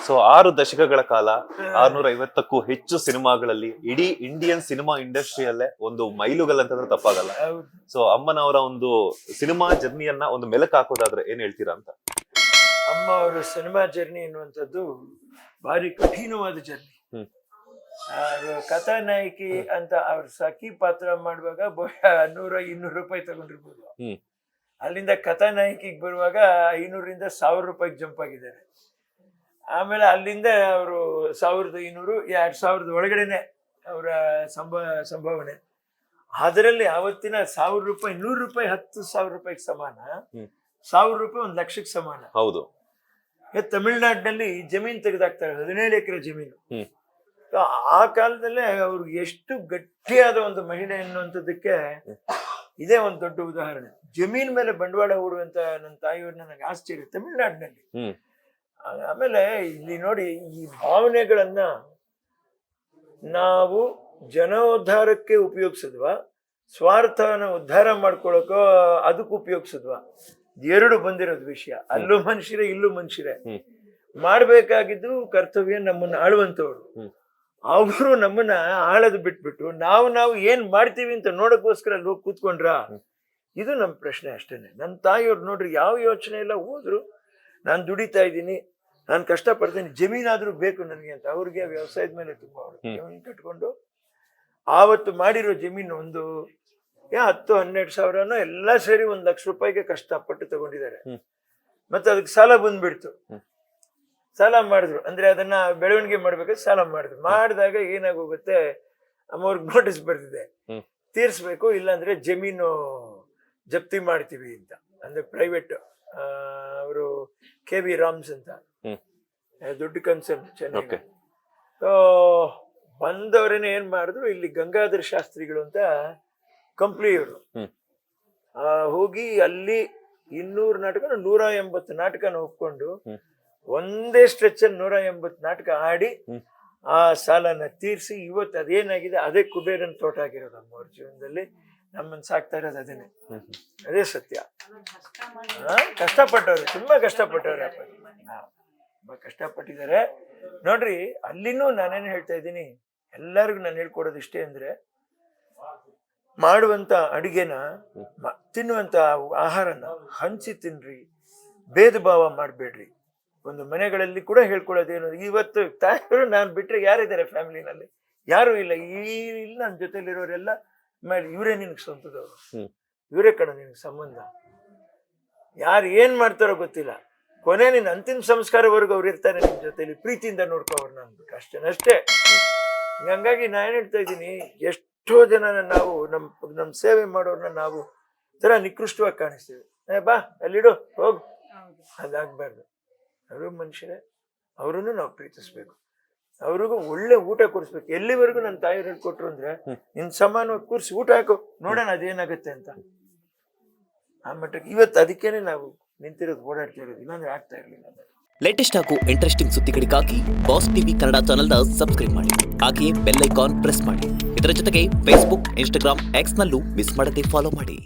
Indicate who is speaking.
Speaker 1: So 6 ದಶಕಗಳ ಕಾಲ 650ಕ್ಕೂ ಹೆಚ್ಚು ಸಿನಿಮಾಗಳಲ್ಲಿ ಇಡೀ ಇಂಡಿಯನ್ ಸಿನಿಮಾ ಇಂಡಸ್ಟ್ರಿಯಲ್ಲೇ ಒಂದು ಮೈಲುಗಲ್ ಅಂತಂದ್ರೆ ತಪ್ಪಾಗಲ್ಲ. ಸೊ ಅಮ್ಮನವರ ಒಂದು ಸಿನಿಮಾ ಜರ್ನಿಯನ್ನ ಒಂದು ಮೆಲಕ್ ಹಾಕೋದಾದ್ರೆ ಏನ್ ಹೇಳ್ತೀರಾ ಅಂತ?
Speaker 2: ಅಮ್ಮ ಅವರ ಸಿನಿಮಾ ಜರ್ನಿ ಎನ್ನುವಂಥದ್ದು ಭಾರಿ ಕಠಿಣವಾದ ಜರ್ನಿ. ಕಥಾನಾಯಕಿ ಅಂತ ಅವ್ರ ಸಖಿ ಪಾತ್ರ ಮಾಡುವಾಗ 100-200 ರೂಪಾಯಿ ತಗೊಂಡಿರ್ಬೋದು. ಅಲ್ಲಿಂದ ಕಥಾನಾಯಕಿಗೆ ಬರುವಾಗ 500ರಿಂದ 1000 ರೂಪಾಯಿಗೆ ಜಂಪ್ ಆಗಿದ್ದಾರೆ. ಆಮೇಲೆ ಅಲ್ಲಿಂದ ಅವರು 1500-2000 ಒಳಗಡೆನೆ ಅವರ ಸಂಭಾವನೆ. ಅದರಲ್ಲಿ ಆವತ್ತಿನ 1000 ರೂಪಾಯಿ 100 ರೂಪಾಯಿ 10,000 ರೂಪಾಯಿಗೆ ಸಮಾನ, 1000 ರೂಪಾಯಿ 1 ಲಕ್ಷಕ್ಕೆ ಸಮಾನ.
Speaker 1: ಹೌದು.
Speaker 2: ತಮಿಳ್ನಾಡಿನಲ್ಲಿ ಜಮೀನ್ ತೆಗೆದಾಕ್ತಾರೆ, 17 ಎಕರೆ ಜಮೀನು. ಆ ಕಾಲದಲ್ಲೇ ಅವ್ರಿಗೆ ಎಷ್ಟು ಗಟ್ಟಿಯಾದ ಒಂದು ಮಹಿಳೆ ಅನ್ನುವಂಥದ್ದಕ್ಕೆ ಇದೇ ಒಂದು ದೊಡ್ಡ ಉದಾಹರಣೆ. ಜಮೀನ್ ಮೇಲೆ ಬಂಡವಾಳ ಹೂಡುವಂತ ನನ್ನ ತಾಯಿಯವ್ರನ್ನ ನನಗೆ ಆಶ್ಚರ್ಯ, ತಮಿಳ್ನಾಡಿನಲ್ಲಿ. ಆಮೇಲೆ ಇಲ್ಲಿ ನೋಡಿ, ಈ ಭಾವನೆಗಳನ್ನ ನಾವು ಜನೋದ್ಧಾರಕ್ಕೆ ಉಪಯೋಗಿಸಿದ್ವಾ, ಸ್ವಾರ್ಥನ ಉದ್ಧಾರ ಮಾಡ್ಕೊಳಕೋ ಅದಕ್ಕೆ ಉಪಯೋಗಿಸಿದ್ವಾ? ಎರಡು ಬಂದಿರೋದು ವಿಷಯ. ಅಲ್ಲೂ ಮನುಷ್ಯರೇ ಇಲ್ಲೂ ಮನುಷ್ಯರೇ. ಮಾಡ್ಬೇಕಾಗಿದ್ದು ಕರ್ತವ್ಯ ನಮ್ಮನ್ನ ಆಳುವಂತವ್ರು. ಅವರು ನಮ್ಮನ್ನ ಆಳದು ಬಿಟ್ಬಿಟ್ಟು ನಾವು ಏನ್ ಮಾಡ್ತೀವಿ ಅಂತ ನೋಡಕ್ಕೋಸ್ಕರ ಅಲ್ಲಿ ಹೋಗಿ ಕೂತ್ಕೊಂಡ್ರ? ಇದು ನಮ್ಮ ಪ್ರಶ್ನೆ ಅಷ್ಟೇನೆ. ನನ್ನ ತಾಯಿಯವ್ರು ನೋಡ್ರಿ, ಯಾವ ಯೋಚನೆ ಇಲ್ಲ, ಹೋದ್ರು ನಾನು ದುಡಿತಾ ಇದ್ದೀನಿ, ನಾನು ಕಷ್ಟಪಡ್ತೀನಿ, ಜಮೀನಾದ್ರೂ ಬೇಕು ನನಗೆ ಅಂತ. ಅವ್ರಿಗೆ ವ್ಯವಸಾಯದ ಮೇಲೆ ತುಂಬಾ ಜಮೀನು ಕಟ್ಕೊಂಡು ಆವತ್ತು ಮಾಡಿರೋ ಜಮೀನು ಒಂದು 10-12 ಸಾವಿರನೋ ಎಲ್ಲ ಸೇರಿ 1 ಲಕ್ಷ ರೂಪಾಯಿಗೆ ಕಷ್ಟಪಟ್ಟು ತಗೊಂಡಿದ್ದಾರೆ. ಮತ್ತೆ ಅದಕ್ಕೆ ಸಾಲ ಬಂದ್ಬಿಡ್ತು. ಸಾಲ ಮಾಡಿದ್ರು ಅಂದ್ರೆ ಅದನ್ನ ಬೆಳವಣಿಗೆ ಮಾಡ್ಬೇಕಾದ್ರೆ ಸಾಲ ಮಾಡಿದಾಗ ಏನಾಗೋಗುತ್ತೆ, ಅಮ್ಮವ್ರಿಗೆ ನೋಟಿಸ್ ಬರ್ತಿದೆ, ತೀರ್ಸ್ಬೇಕು, ಇಲ್ಲಾಂದ್ರೆ ಜಮೀನು ಜಪ್ತಿ ಮಾಡ್ತೀವಿ ಅಂತ. ಅಂದ್ರೆ ಪ್ರೈವೇಟ್ ಅವರು KV ರಾಮ್ಸ್ ಅಂತ ದೊಡ್ಡ ಕನ್ಸರ್ನ್ ಚೆನ್ನೈ. ಸೊ ಬಂದವರೇನೆ ಏನ್ ಮಾಡಿದ್ರು, ಇಲ್ಲಿ ಗಂಗಾಧರ ಶಾಸ್ತ್ರಿಗಳು ಅಂತ ಕಂಪ್ನಿಯವರು ಹೋಗಿ ಅಲ್ಲಿ 200 ನಾಟಕ 180 ನಾಟಕನ ಒಪ್ಕೊಂಡು ಒಂದೇ ಸ್ಟ್ರೆಚ್ ಅಲ್ಲಿ 180 ನಾಟಕ ಆಡಿ ಆ ಸಾಲನ ತೀರ್ಸಿ ಇವತ್ತು ಅದೇನಾಗಿದೆ, ಅದೇ ಕುಬೇರನ್ ತೋಟ ಆಗಿರೋದು. ನಮ್ಮವ್ರ ಜೀವನದಲ್ಲಿ ನಮ್ಮನ್ನ ಸಾಕ್ತಾ ಇರೋದು ಅದೇನೆ, ಅದೇ ಸತ್ಯ. ಕಷ್ಟಪಟ್ಟವ್ರು, ತುಂಬಾ ಕಷ್ಟಪಟ್ಟವ್ರೆ, ತುಂಬಾ ಕಷ್ಟಪಟ್ಟಿದ್ದಾರೆ ನೋಡ್ರಿ. ಅಲ್ಲಿನೂ ನಾನೇನು ಹೇಳ್ತಾ ಇದ್ದೀನಿ, ಎಲ್ಲರಿಗೂ ನಾನು ಹೇಳ್ಕೊಡೋದು ಇಷ್ಟೇ ಅಂದ್ರೆ, ಮಾಡುವಂತ ಅಡಿಗೆನ, ತಿನ್ನುವಂತ ಆಹಾರನ ಹಂಚಿ ತಿನ್ರಿ, ಭೇದ ಭಾವ ಮಾಡಬೇಡ್ರಿ. ಒಂದು ಮನೆಗಳಲ್ಲಿ ಕೂಡ ಹೇಳ್ಕೊಳ್ಳೋದೇನು, ಇವತ್ತು ತಾಯಿಯವರು ನಾನು ಬಿಟ್ರೆ ಯಾರಿದ್ದಾರೆ ಫ್ಯಾಮಿಲಿನಲ್ಲಿ? ಯಾರು ಇಲ್ಲ. ಇಲ್ಲಿ ನನ್ನ ಜೊತೆಲಿರೋರೆಲ್ಲ ಇವರೇ ನಿನಗೆ ಸ್ವಂತದವರು, ಇವರೇ ಕಣ ನಿನಗೆ ಸಂಬಂಧ. ಯಾರು ಏನ್ ಮಾಡ್ತಾರೋ ಗೊತ್ತಿಲ್ಲ, ಕೊನೆ ನಿನ್ನ ಅಂತಿಮ ಸಂಸ್ಕಾರವರೆಗೂ ಅವ್ರು ಇರ್ತಾರೆ ನಿಮ್ ಜೊತೆಲಿ, ಪ್ರೀತಿಯಿಂದ ನೋಡ್ಕೋವ್ರು ಅಂದ್ಬಿಟ್ಟು ಅಷ್ಟೇ. ಹಂಗಾಗಿ ನಾನು ಹೇಳ್ತಾ ಇದ್ದೀನಿ, ಎಷ್ಟೋ ಜನ ನಾವು ನಮ್ ಸೇವೆ ಮಾಡೋರ್ನ ನಾವು ತರ ನಿಕೃಷ್ಟವಾಗಿ ಕಾಣಿಸ್ತೀವಿ. ಬಾ ಅಲ್ಲಿಡು ಹೋಗು, ಅದಾಗ್ಬಾರ್ದು. ಅವರು ಮನುಷ್ಯರೇ, ಅವ್ರನ್ನು ನಾವು ಪ್ರೀತಿಸ್ಬೇಕು, ಅವ್ರಿಗೂ ಒಳ್ಳೆ ಊಟ ಕೊಡಿಸ್ಬೇಕು. ಎಲ್ಲಿವರೆಗೂ ನನ್ನ ತಾಯಿಯವ್ರು ಹೇಳ್ಕೊಟ್ರು ಅಂದ್ರೆ, ನಿನ್ ಸಮಾನವಾಗಿ ಕೂರಿಸಿ ಊಟ ಹಾಕು, ನೋಡೋಣ ಅದೇನಾಗುತ್ತೆ ಅಂತ. ಆ ಮಟ್ಟಕ್ಕೆ ಇವತ್ತು ಅದಕ್ಕೇನೆ ನಾವು ನಿಂತಿರೋದು, ಓಡಾಡ್ತಿರೋದು, ಇಲ್ಲಾಂದ್ರೆ ಆಗ್ತಾ ಇರ್ಲಿಲ್ಲ.
Speaker 3: ಲೇಟೆಸ್ಟ್ ಹಾಗೂ ಇಂಟ್ರೆಸ್ಟಿಂಗ್ ಸುದ್ದಿಗಳಿಗಾಗಿ ಬಾಸ್ ಟಿವಿ ಕನ್ನಡ ಚಾನೆಲ್ನ ಸಬ್ಸ್ಕ್ರೈಬ್ ಮಾಡಿ, ಹಾಗೆಯೇ ಬೆಲ್ ಐಕಾನ್ ಪ್ರೆಸ್ ಮಾಡಿ. ಇದರ ಜೊತೆಗೆ ಫೇಸ್ಬುಕ್, ಇನ್ಸ್ಟಾಗ್ರಾಮ್, ಎಕ್ಸ್ ನಲ್ಲೂ ಮಿಸ್ ಮಾಡದೆ ಫಾಲೋ ಮಾಡಿ.